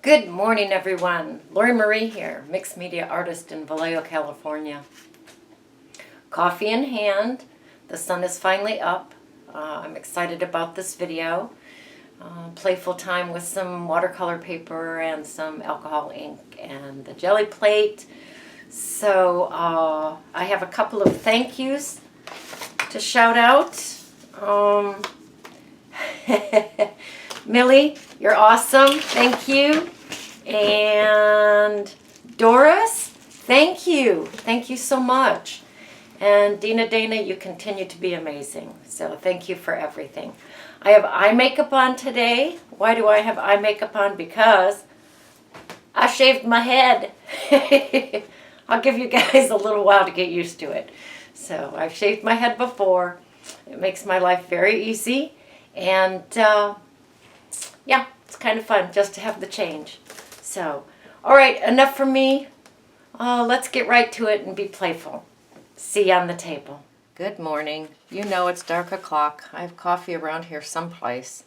Good morning, everyone. Lori Marie here, mixed media artist in Vallejo, California. Coffee in hand. The sun is finally up. I'm excited about this video. Playful time with some watercolor paper and some alcohol ink and the jelly plate. So I have a couple of thank yous to shout out. Millie, you're awesome. Thank you. And Doris, thank you. Thank you so much. And Dana, you continue to be amazing. So thank you for everything. I have eye makeup on today. Why do I have eye makeup on? Because I shaved my head. I'll give you guys a little while to get used to it. So I've shaved my head before. It makes my life very easy. And yeah, it's kind of fun just to have the change. So, all right, enough from me. Let's get right to it and be playful. See you on the table. Good morning. You know it's dark o'clock. I have coffee around here someplace.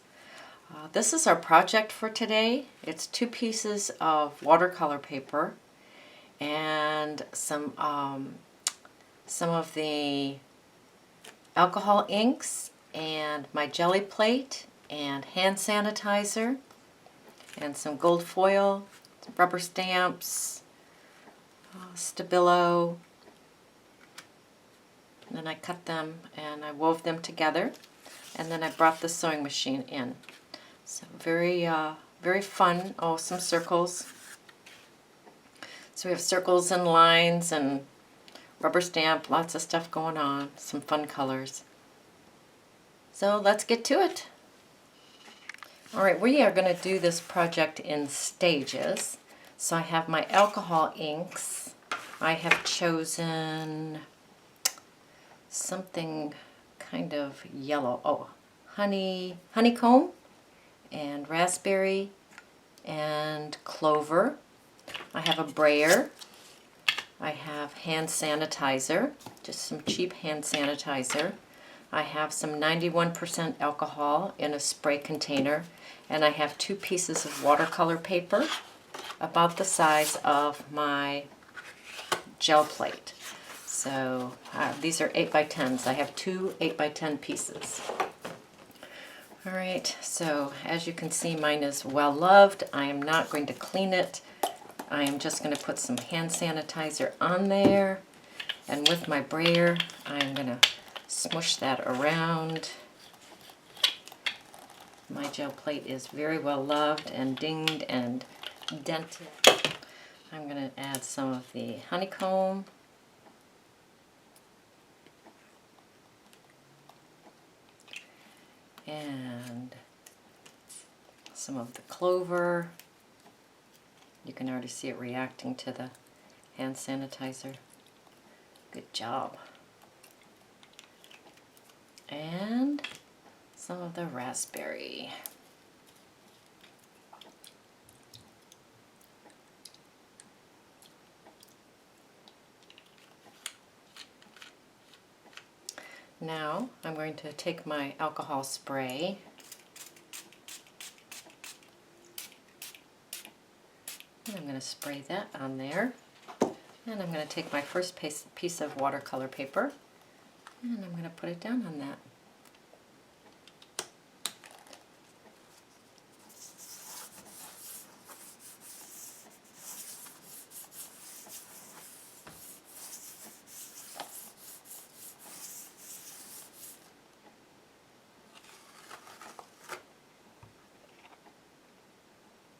This is our project for today. It's 2 pieces of watercolor paper and some of the alcohol inks and my jelly plate and hand sanitizer and some gold foil, some rubber stamps, Stabilo. And then I cut them and I wove them together, and then I brought the sewing machine in. So very fun. Oh, some circles. So we have circles and lines and rubber stamp, lots of stuff going on, some fun colors. So let's get to it. All right, we are going to do this project in stages. So I have my alcohol inks. I have chosen something kind of yellow. Oh, honeycomb and raspberry and clover. I have a brayer. I have hand sanitizer, just some cheap hand sanitizer. I have some 91% alcohol in a spray container, and I have 2 pieces of watercolor paper about the size of my gel plate. So these are 8x10s. I have 2 8x10 pieces. All right, so as you can see, mine is well loved. I am not going to clean it. I am just going to put some hand sanitizer on there, and with my brayer, I'm going to smush that around. My gel plate is very well loved and dinged and dented. I'm going to add some of the honeycomb. And some of the clover. You can already see it reacting to the hand sanitizer. Good job. And some of the raspberry. Now I'm going to take my alcohol spray and I'm going to spray that on there. And I'm going to take my first piece of watercolor paper and I'm going to put it down on that.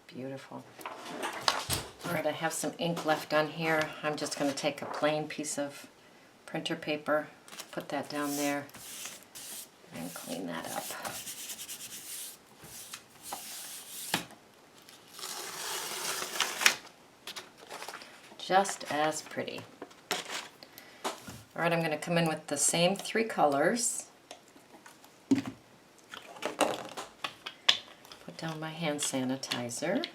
Beautiful. All right, I have some ink left on here. I'm just going to take a plain piece of printer paper, put that down there, and clean that up. Just as pretty. All right, I'm going to come in with the same 3 colors. Put down my hand sanitizer.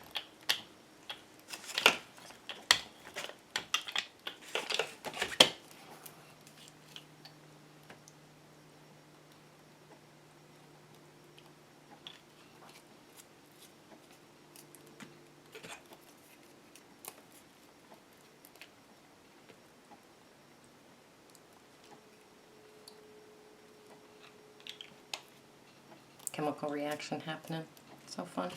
chemical reaction happening. So fun.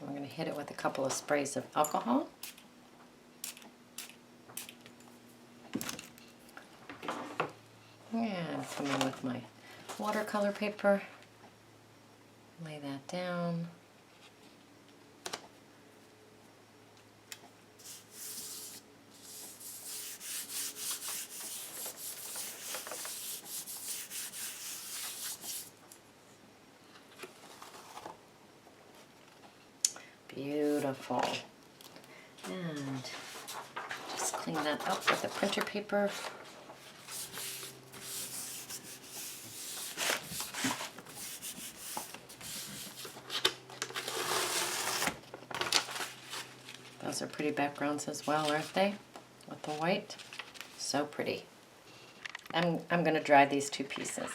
I'm going to hit it with a couple of sprays of alcohol. And come in with my watercolor paper. Lay that down. Beautiful. And just clean that up with the printer paper. Those are pretty backgrounds as well, aren't they? With the white. So pretty. I'm going to dry these two pieces.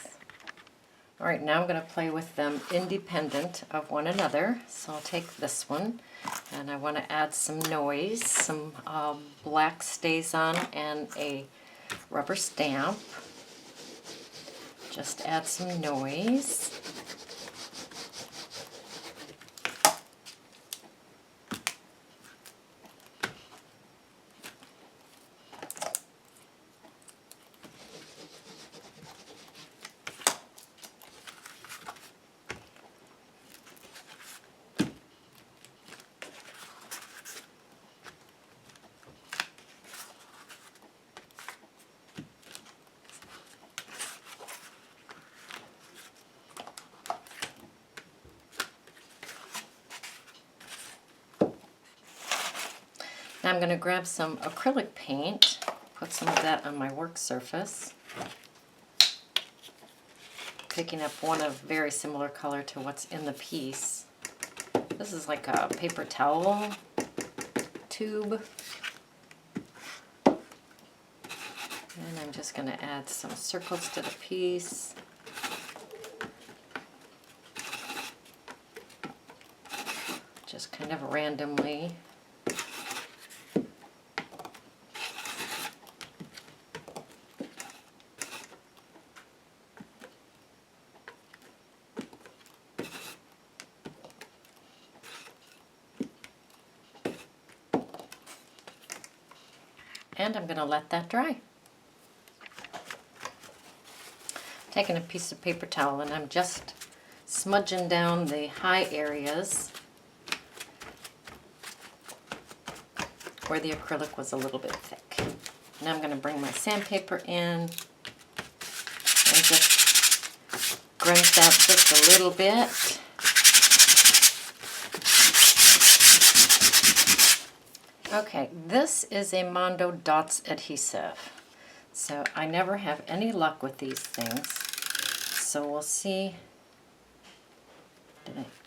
All right, now I'm going to play with them independent of one another. So I'll take this one, and I want to add some noise, some black StazOn and a rubber stamp. Just add some noise. Now I'm going to grab some acrylic paint, put some of that on my work surface, picking up one of very similar color to what's in the piece. This is like a paper towel tube. And I'm just going to add some circles to the piece. Just kind of randomly. And I'm going to let that dry. Taking a piece of paper towel and I'm just smudging down the high areas where the acrylic was a little bit thick. Now I'm going to bring my sandpaper in and just grunge that just a little bit. Okay, this is a Mondo Dots adhesive. So I never have any luck with these things. So we'll see.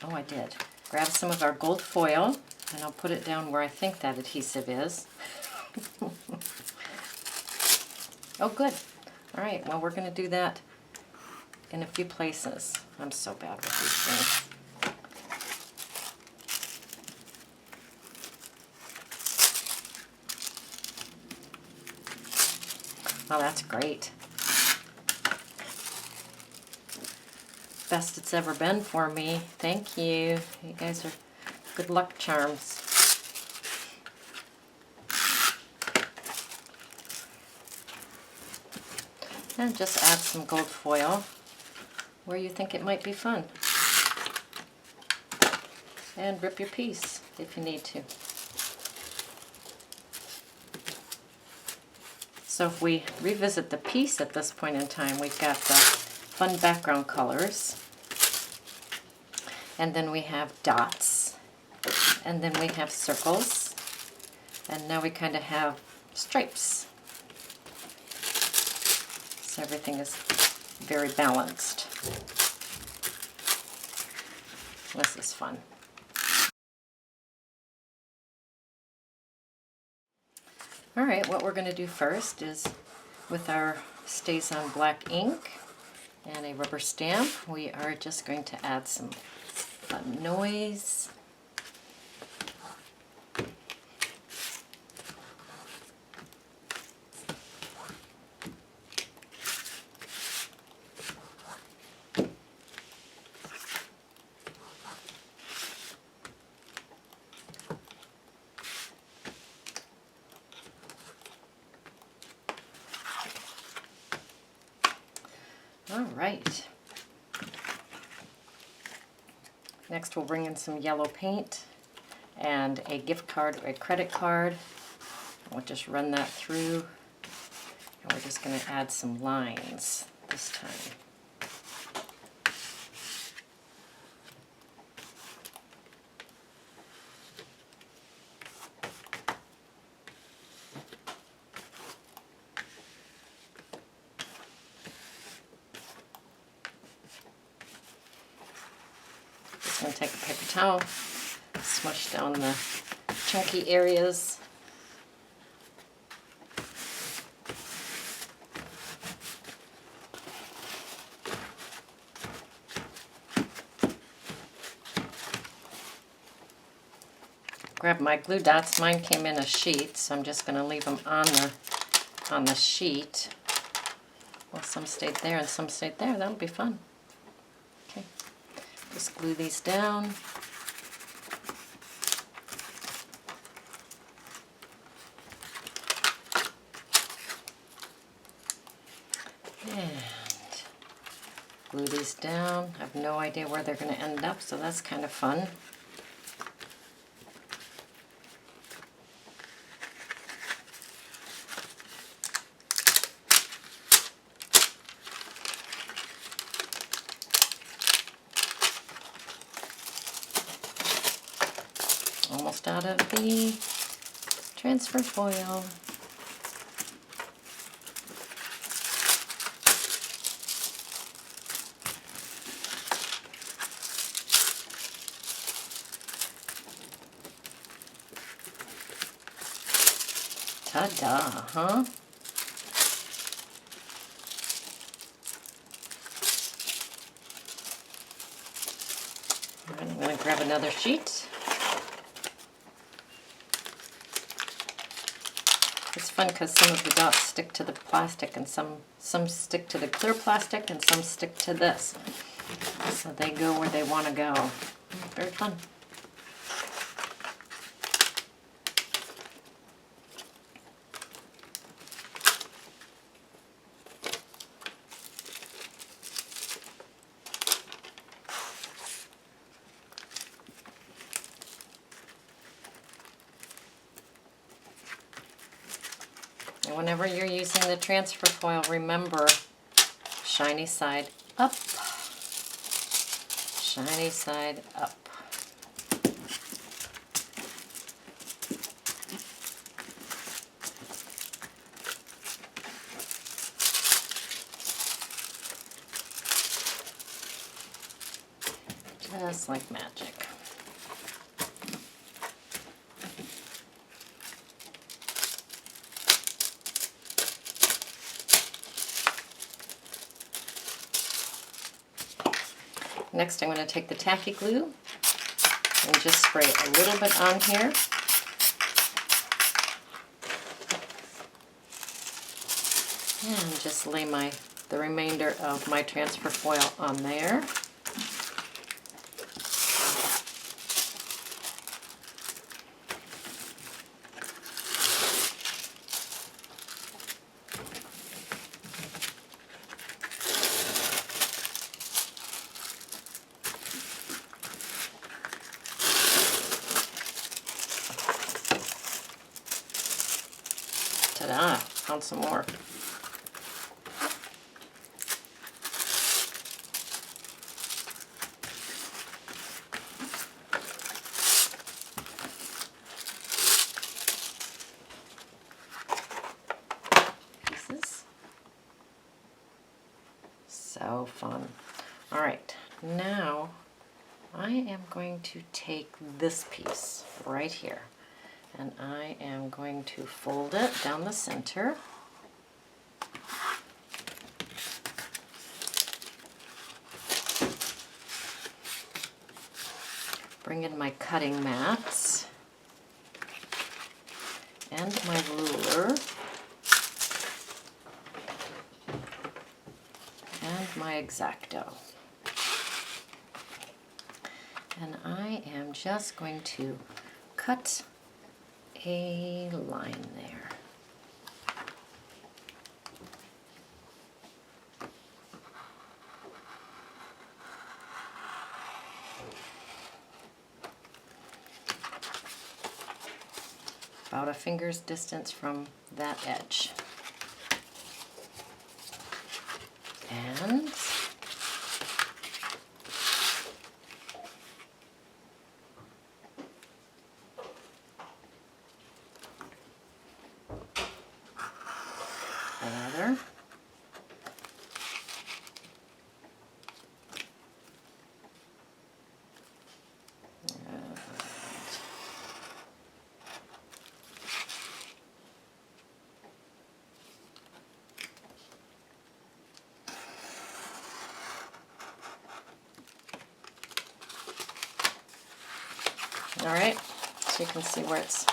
I did. Grab some of our gold foil and I'll put it down where I think that adhesive is. Oh, good. All right, well, we're going to do that in a few places. I'm so bad with these things. Oh, that's great. Best it's ever been for me. Thank you. You guys are good luck charms. And just add some gold foil where you think it might be fun. And rip your piece if you need to. So if we revisit the piece at this point in time, we've got the fun background colors, and then we have dots, and then we have circles, and now we kind of have stripes. So everything is very balanced. This is fun. All right, what we're going to do first is with our StazOn black ink and a rubber stamp, we are just going to add some that noise. All right. Next we'll bring in some yellow paint and a gift card or a credit card. We'll just run that through, and we're just going to add some lines this time. Just going to take a paper towel, smush down the chunky areas. Grab my glue dots. Mine came in a sheet, so I'm just going to leave them on the sheet. Well, some stayed there and some stayed there. That'll be fun. Okay, just glue these down. And glue these down. I have no idea where they're going to end up, so that's kind of fun. Almost out of the transfer foil. Ta-da, huh? All right, I'm going to grab another sheet. It's fun because some of the dots stick to the plastic and some stick to the clear plastic and some stick to this. So they go where they want to go. Very fun. And whenever you're using the transfer foil, remember, shiny side up, shiny side up. Just like magic. Next, I'm going to take the tacky glue and just spray a little bit on here. And just lay the remainder of my transfer foil on there. Ta-da! Found some more. Pieces. So fun. All right, now I am going to take this piece right here. And I am going to fold it down the center. bring in my cutting mat and my ruler and my X-Acto. And I am just going to cut a line there. About a finger's distance from that edge. And another. All right, so you can see where it's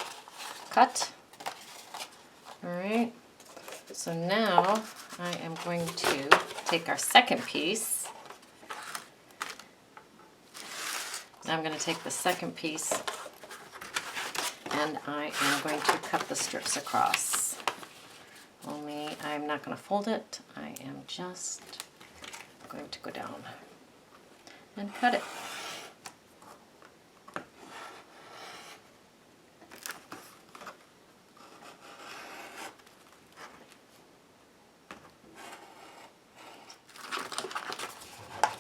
cut. All right, so now I am going to take our second piece. I'm going to take the second piece and I am going to cut the strips across. Only I'm not going to fold it, I am just going to go down and cut it.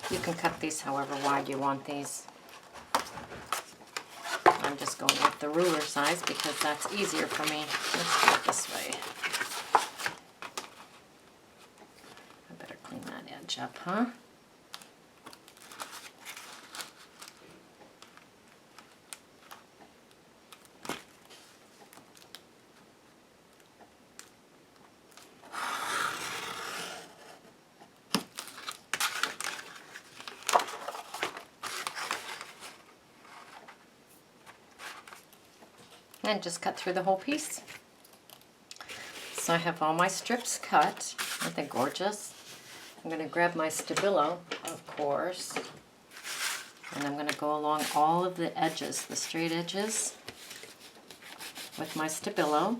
You can cut these however wide you want these. I'm just going with the ruler size because that's easier for me. Let's do it this way. I better clean that edge up, huh? And just cut through the whole piece. So I have all my strips cut. Aren't they gorgeous? I'm going to grab my Stabilo, of course, and I'm going to go along all of the edges, the straight edges, with my Stabilo.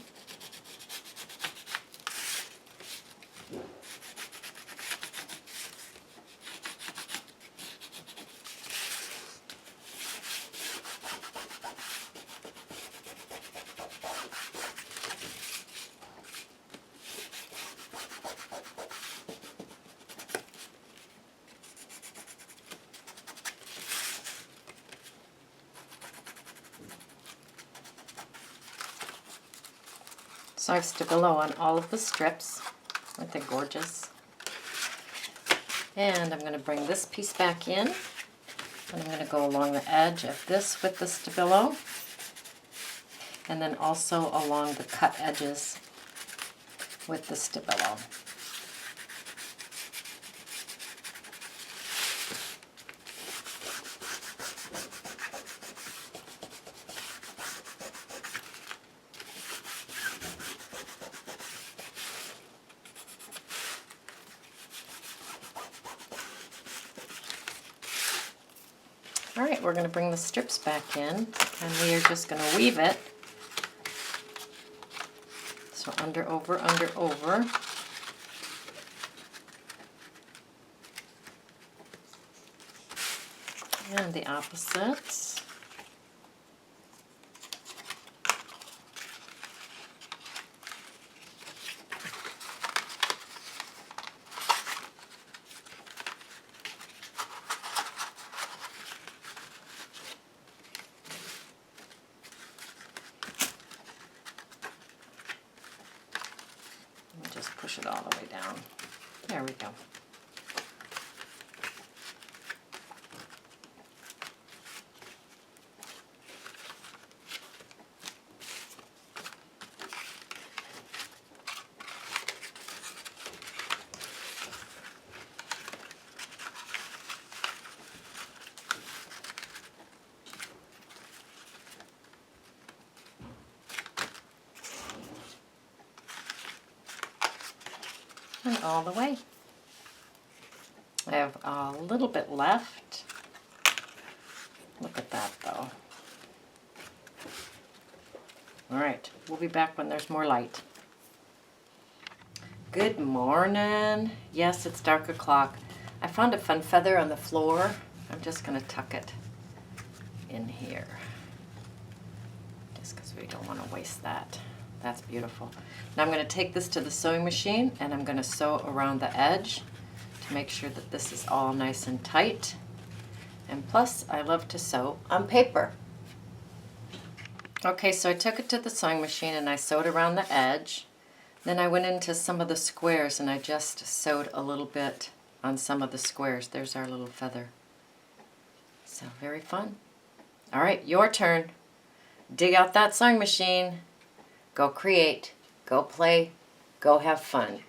So I have Stabilo on all of the strips. Aren't they gorgeous? And I'm going to bring this piece back in. And I'm going to go along the edge of this with the Stabilo. And then also along the cut edges with the Stabilo. All right, we're going to bring the strips back in, and we are just going to weave it. So under, over, under, over. And the opposites. Just push it all the way down. There we go. and all the way. I have a little bit left. Look at that though. All right, we'll be back when there's more light. Good morning. Yes, it's dark o'clock. I found a fun feather on the floor. I'm just gonna tuck it in here. Just because we don't want to waste that. That's beautiful. Now I'm going to take this to the sewing machine and I'm going to sew around the edge to make sure that this is all nice and tight. And plus, I love to sew on paper. Okay, so I took it to the sewing machine and I sewed around the edge. Then I went into some of the squares and I just sewed a little bit on some of the squares. There's our little feather. So very fun. All right, your turn. Dig out that sewing machine. Go create. Go play. Go have fun.